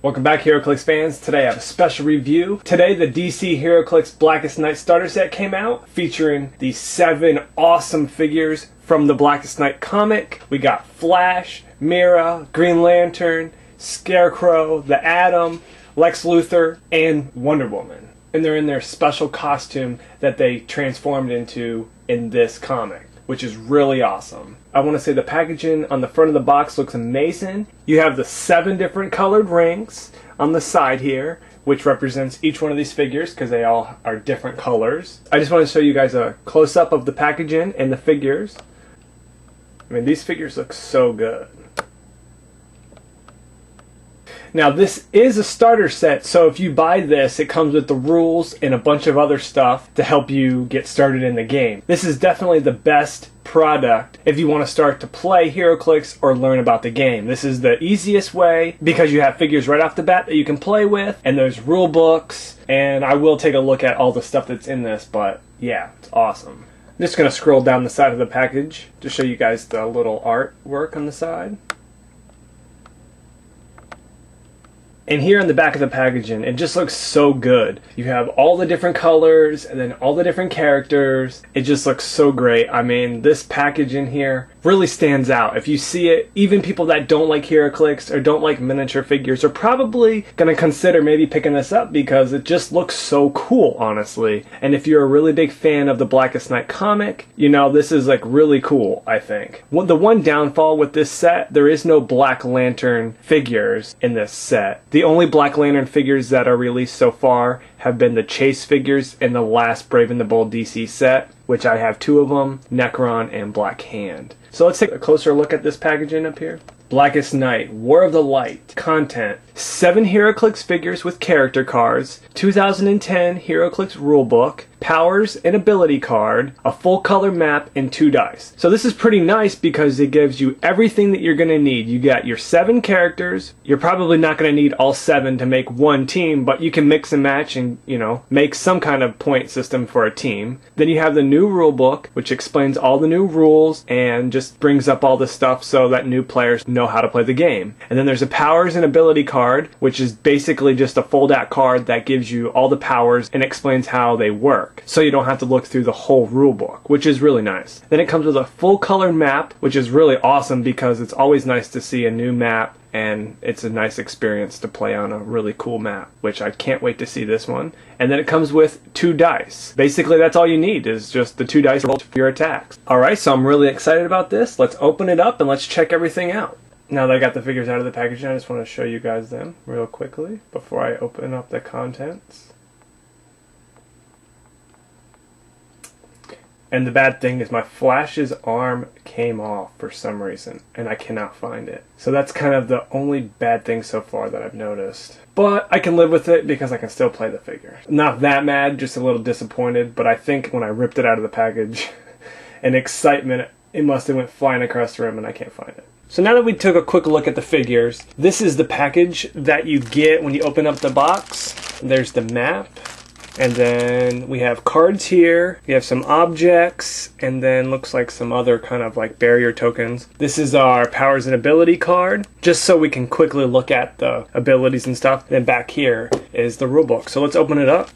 Welcome back, Heroclix fans. Today I have a special review. Today the DC Heroclix Blackest Night starter set came out, featuring the 7 awesome figures from the Blackest Night comic. We got Flash, Mera, Green Lantern, Scarecrow, the Atom, Lex Luthor, and Wonder Woman. And they're in their special costume that they transformed into in this comic, which is really awesome. I want to say the packaging on the front of the box looks amazing. You have the 7 different colored rings on the side here, which represents each one of these figures because they all are different colors. I just want to show you guys a close-up of the packaging and the figures. I mean, these figures look so good. Now this is a starter set, so if you buy this, it comes with the rules and a bunch of other stuff to help you get started in the game. This is definitely the best product if you want to start to play Heroclix or learn about the game. This is the easiest way because you have figures right off the bat that you can play with, and there's rule books, and I will take a look at all the stuff that's in this, but yeah, it's awesome. I'm just going to scroll down the side of the package to show you guys the little artwork on the side. And here on the back of the packaging, it just looks so good. You have all the different colors and then all the different characters. It just looks so great. I mean, this packaging here really stands out. If you see it, even people that don't like Heroclix or don't like miniature figures are probably going to consider maybe picking this up because it just looks so cool, honestly. And if you're a really big fan of the Blackest Night comic, you know, this is like really cool, I think. The one downfall with this set, there is no Black Lantern figures in this set. The only Black Lantern figures that are released so far have been the Chase figures in the last Brave and the Bold DC set, which I have 2 of them, Necron and Black Hand. So let's take a closer look at this packaging up here. Blackest Night, War of the Light, content, 7 Heroclix figures with character cards, 2010 Heroclix Rulebook, powers and ability card, a full color map, and 2 dice. So this is pretty nice because it gives you everything that you're going to need. You got your 7 characters. You're probably not going to need all 7 to make one team, but you can mix and match and, you know, make some kind of point system for a team. Then you have the new rulebook, which explains all the new rules and just brings up all the stuff so that new players know how to play the game. And then there's a powers and ability card, which is basically just a fold out card that gives you all the powers and explains how they work, so you don't have to look through the whole rule book, which is really nice. Then it comes with a full color map, which is really awesome because it's always nice to see a new map, and it's a nice experience to play on a really cool map, which I can't wait to see this one. And then it comes with 2 dice. Basically, that's all you need is just the 2 dice for your attacks. Alright, so I'm really excited about this. Let's open it up and let's check everything out. Now that I got the figures out of the packaging, I just want to show you guys them real quickly before I open up the contents. And the bad thing is my Flash's arm came off for some reason, and I cannot find it. So that's kind of the only bad thing so far that I've noticed. But I can live with it because I can still play the figure. Not that mad, just a little disappointed, but I think when I ripped it out of the package, in excitement, it must have went flying across the room and I can't find it. So now that we took a quick look at the figures, this is the package that you get when you open up the box. There's the map. And then we have cards here, we have some objects, and then looks like some other kind of like barrier tokens. This is our powers and ability card, just so we can quickly look at the abilities and stuff. And then back here is the rulebook. So let's open it up.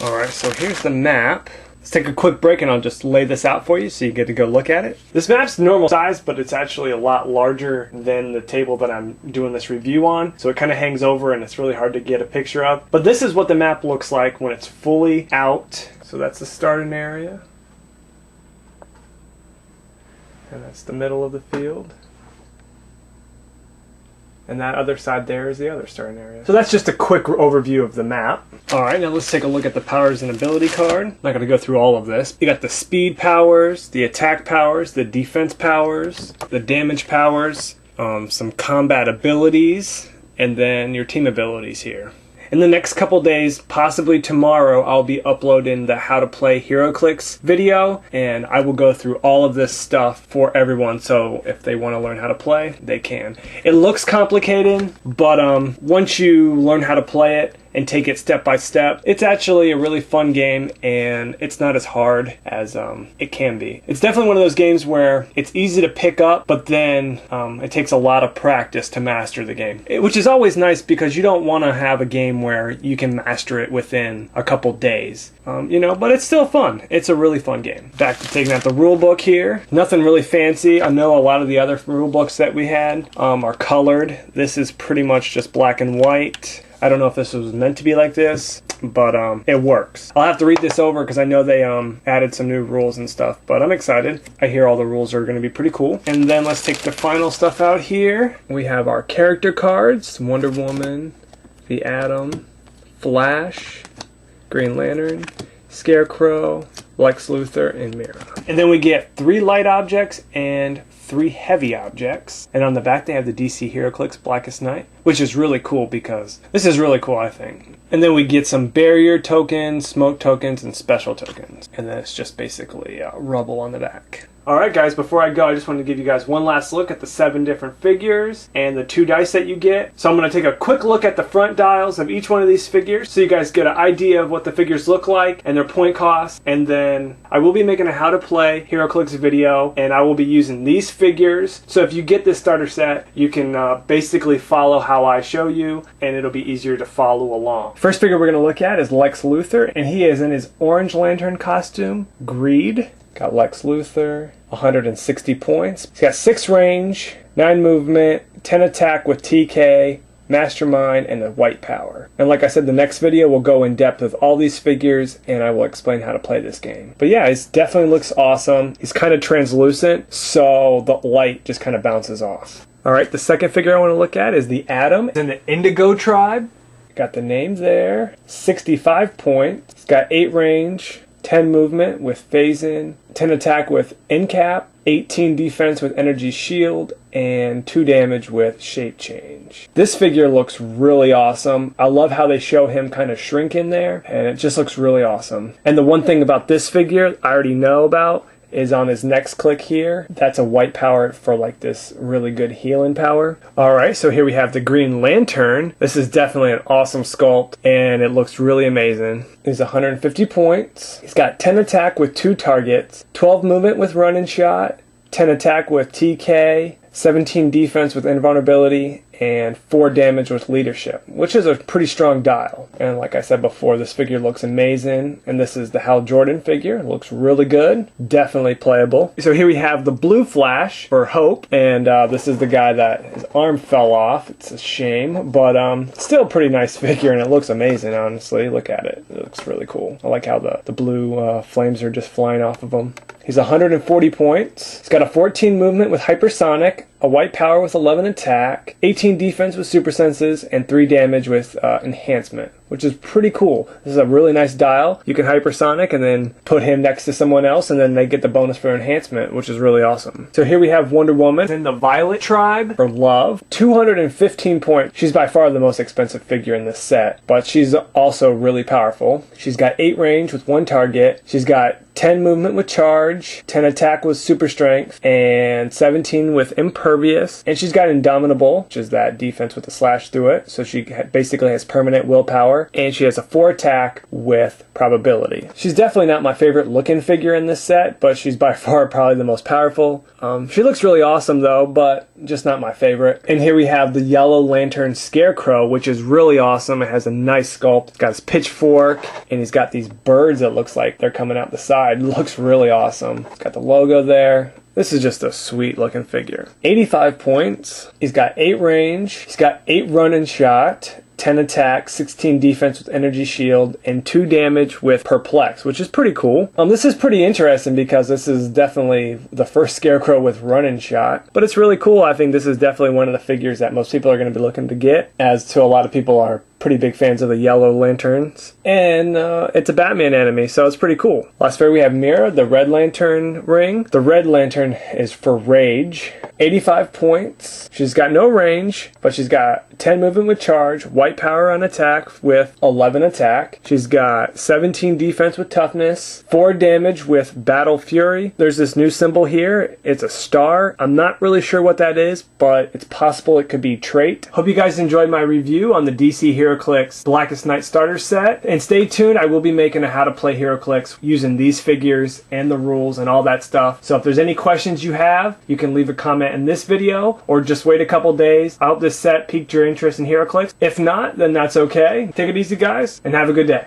Alright, so here's the map. Let's take a quick break and I'll just lay this out for you so you get to go look at it. This map's normal size, but it's actually a lot larger than the table that I'm doing this review on. So it kind of hangs over and it's really hard to get a picture of. But this is what the map looks like when it's fully out. So that's the starting area. And that's the middle of the field. And that other side there is the other starting area. So that's just a quick overview of the map. Alright, now let's take a look at the powers and ability card. I'm not going to go through all of this. You got the speed powers, the attack powers, the defense powers, the damage powers, some combat abilities, and then your team abilities here. In the next couple days, possibly tomorrow, I'll be uploading the How to Play Heroclix video, and I will go through all of this stuff for everyone, so if they want to learn how to play, they can. It looks complicated, but once you learn how to play it, and take it step by step. It's actually a really fun game, and it's not as hard as it can be. It's definitely one of those games where it's easy to pick up, but then it takes a lot of practice to master the game, which is always nice because you don't want to have a game where you can master it within a couple days. You know, but it's still fun. It's a really fun game. Back to taking out the rule book here. Nothing really fancy. I know a lot of the other rule books that we had are colored. This is pretty much just black and white. I don't know if this was meant to be like this, but it works. I'll have to read this over because I know they added some new rules and stuff, but I'm excited. I hear all the rules are going to be pretty cool. And then let's take the final stuff out here. We have our character cards: Wonder Woman, the Atom, Flash, Green Lantern, Scarecrow, Lex Luthor, and Mera. And then we get 3 light objects and 3 heavy objects. And on the back they have the DC Heroclix Blackest Night, which is really cool because this is really cool, I think. And then we get some barrier tokens, smoke tokens, and special tokens. And then it's just basically rubble on the back. Alright guys, before I go, I just wanted to give you guys one last look at the 7 different figures and the 2 dice that you get. So I'm going to take a quick look at the front dials of each one of these figures so you guys get an idea of what the figures look like and their point costs. And then I will be making a how to play Heroclix video, and I will be using these figures. So if you get this starter set, you can basically follow how I show you, and it'll be easier to follow along. First figure we're going to look at is Lex Luthor, and he is in his Orange Lantern costume, Greed. Got Lex Luthor, 160 points. He's got 6 range, 9 movement, 10 attack with TK, Mastermind, and a white power. And like I said, the next video will go in depth with all these figures, and I will explain how to play this game. But yeah, it definitely looks awesome. He's kind of translucent, so the light just kind of bounces off. Alright, the second figure I want to look at is the Atom. It's in the Indigo tribe. Got the name there. 65 points. It's got 8 range, 10 movement with phase in, 10 attack with incap, 18 defense with energy shield, and 2 damage with shape change. This figure looks really awesome. I love how they show him kind of shrink in there, and it just looks really awesome. And the one thing about this figure I already know about is on his next click here. That's a white power for like this really good healing power. Alright, so here we have the Green Lantern. This is definitely an awesome sculpt, and it looks really amazing. He's 150 points. He's got 10 attack with 2 targets, 12 movement with run and shot, 10 attack with TK, 17 defense with invulnerability, and 4 damage with leadership, which is a pretty strong dial. And like I said before, this figure looks amazing, and this is the Hal Jordan figure. It looks really good, definitely playable. So here we have the Blue Flash for Hope, and this is the guy that his arm fell off. It's a shame, but still a pretty nice figure, and it looks amazing, honestly. Look at it. It looks really cool. I like how the blue flames are just flying off of him. He's 140 points. He's got a 14 movement with hypersonic, a white power with 11 attack, 18 defense with super senses, and 3 damage with enhancement, which is pretty cool. This is a really nice dial. You can hypersonic and then put him next to someone else, and then they get the bonus for enhancement, which is really awesome. So here we have Wonder Woman in the Violet tribe for Love, 215 points. She's by far the most expensive figure in this set, but she's also really powerful. She's got 8 range with 1 target. She's got 10 movement with charge, 10 attack with super strength, and 17 with impervious. And she's got indomitable, which is that defense with a slash through it. So she basically has permanent willpower. And she has a 4 attack with probability. She's definitely not my favorite looking figure in this set, but she's by far probably the most powerful. She looks really awesome though, but just not my favorite. And here we have the Yellow Lantern Scarecrow, which is really awesome. It has a nice sculpt. It's got his pitchfork, and he's got these birds that looks like they're coming out the side. It looks really awesome. It's got the logo there. This is just a sweet looking figure. 85 points. He's got 8 range. He's got 8 run and shot, 10 attack, 16 defense with energy shield, and 2 damage with perplex, which is pretty cool. This is pretty interesting because this is definitely the first Scarecrow with run and shot, but it's really cool. I think this is definitely one of the figures that most people are going to be looking to get, as to a lot of people are pretty big fans of the Yellow Lanterns. And it's a Batman enemy, so it's pretty cool. Last figure we have Mera, the Red Lantern ring. The Red Lantern is for Rage. 85 points. She's got no range, but she's got 10 movement with charge, white power on attack with 11 attack. She's got 17 defense with toughness, 4 damage with battle fury. There's this new symbol here. It's a star. I'm not really sure what that is, but it's possible it could be trait. Hope you guys enjoyed my review on the DC Hero Heroclix Blackest Knight starter set. And stay tuned, I will be making a how to play Heroclix using these figures and the rules and all that stuff. So if there's any questions you have, you can leave a comment in this video or just wait a couple days. I hope this set piqued your interest in Heroclix. If not, then that's okay. Take it easy, guys, and have a good day.